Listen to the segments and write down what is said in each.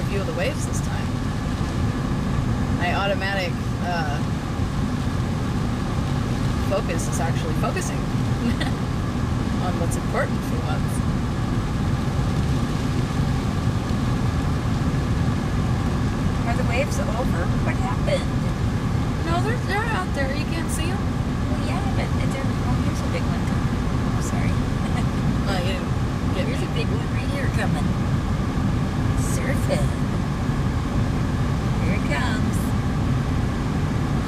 view of the waves this time. My automatic focus is actually focusing on what's important for once. Are the waves over? What happened? No, they're out there. You can't see them. Well, yeah, but here's a big one coming. Oh, sorry. Oh, you didn't get Here's me. a big one right here coming. Surfing. Here it comes.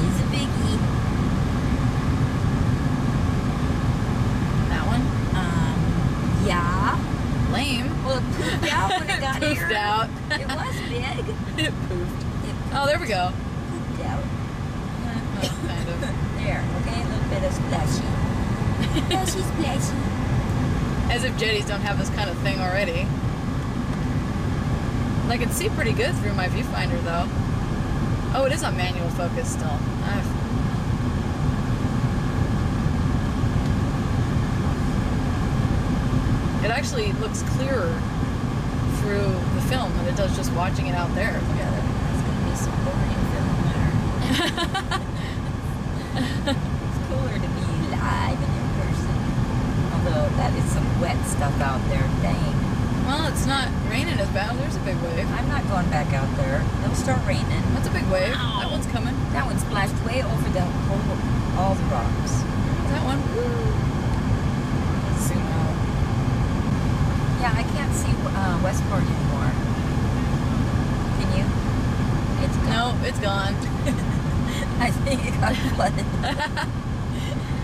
He's a biggie. That one? Yeah. Lame. Well, it poofed out when it got Poofed here. out. It was big. It poofed. It Oh, there we go. poofed out. Oh, kind of. There, okay, a little bit of splashy. Splashy, splashy. As if jetties don't have this kind of thing already. I can see pretty good through my viewfinder though. Oh, it is on manual focus still. It actually looks clearer through the film than it does just watching it out there. Look at it. That's gonna be some boring film there. It's cooler to be live and in person. Although that is some wet stuff out there, dang. Well, it's not raining as bad. There's a big wave. I'm not going back out there. It'll start raining. That's a big wave. Wow. That one's coming. That one splashed way over the whole, all the rocks. That one. Let's zoom out. Yeah, I can't see Westport anymore. Can you? It's gone. No, it's gone. I think it got flooded.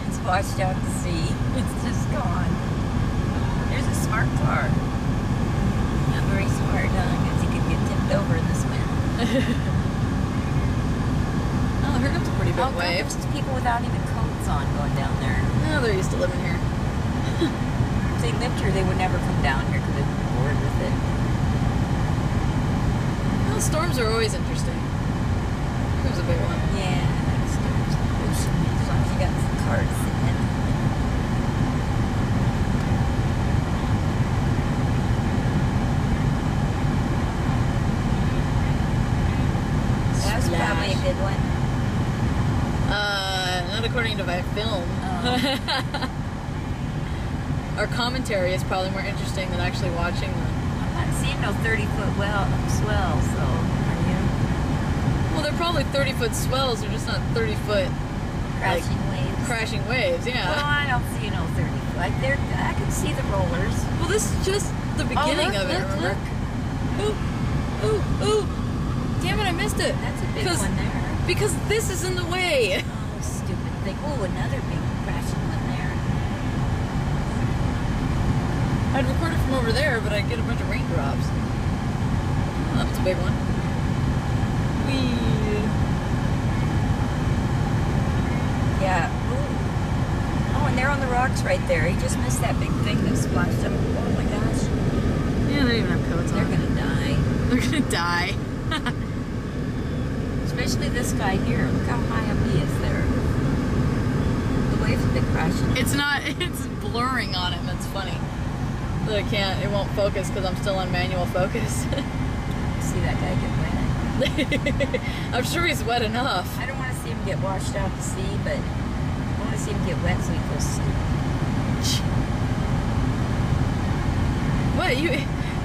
It's washed out to sea. It's just gone. There's a smart car. Not very smart, huh? Because he could get tipped over in this wind. Oh, here comes a pretty big Oh, God, wave. there's just people without even coats on going down there. Oh, they're used to living here. If they lived here, they would never come down here because they'd be bored with it. Well, storms are always interesting. Here's a big one. Yeah, that's ocean. As long as you got some cars sitting in. That was probably a good one. Not according to my film. Oh. Our commentary is probably more interesting than actually watching them. I'm not seeing no 30-foot swell, so are you? Well, they're probably 30-foot swells. They're just not 30-foot Crashing waves. crashing waves. Well, Yeah. I don't see no 30-foot. Like I can see the rollers. Well, this is just the beginning look, of it. look, Remember? look. Ooh, ooh, ooh! Damn it! I missed it. That's a big 'Cause- one there. Because this is in the way. Oh, stupid thing. Oh, another big crashing one there. I'd record it from over there, but I'd get a bunch of raindrops. Oh, that was a big one. Whee! Yeah. Ooh. Oh, and they're on the rocks right there. He just missed that big thing that splashed up. Oh my gosh. Yeah, they don't even have coats They're on. gonna die. They're gonna die. Especially this guy here. Look how high up he is there. The waves have been crashing. It's not. It's blurring on him. It's funny. But I can't. It won't focus because I'm still on manual focus. See that guy get wet. I'm sure he's wet enough. I don't want to see him get washed out to sea, but I want to see him get wet so he feels stupid. What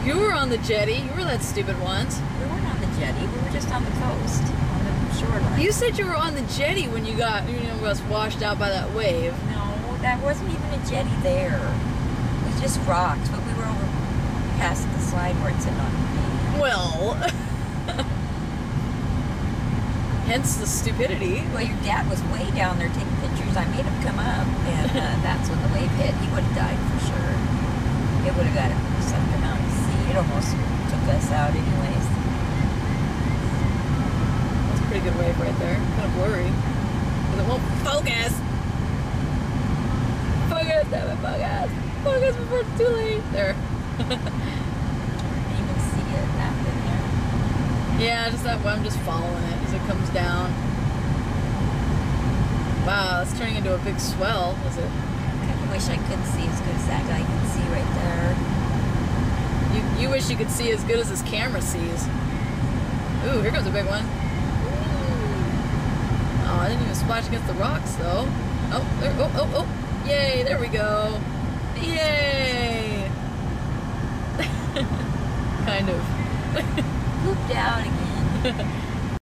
you were on the jetty? You were that stupid once. We weren't on the jetty. We were just on the coast, on the shoreline. You said you were on the jetty when you got was washed out by that wave. No, that wasn't even a jetty there. It was just rocks, but we were over past the slide where it's in on me. Well, hence the stupidity. Well, your dad was way down there taking pictures. I made him come up, and that's when the wave hit. He would have died for sure. It would have got him something out to sea. It almost took us out anyways. That's a pretty good wave right there. Kind of blurry. Because it won't focus. Focus, damn it, focus. Focus before it's too late. There. I didn't even see it happen there. Yeah, just that one. I'm just following it as it comes down. Wow, it's turning into a big swell, is it? I kind of wish I could see as good as that guy can see right there. You wish you could see as good as his camera sees. Ooh, here comes a big one. Oh, I didn't even splash against the rocks, though. Oh, there, oh. Yay, there we go. Yay! Kind of. Pooped out again.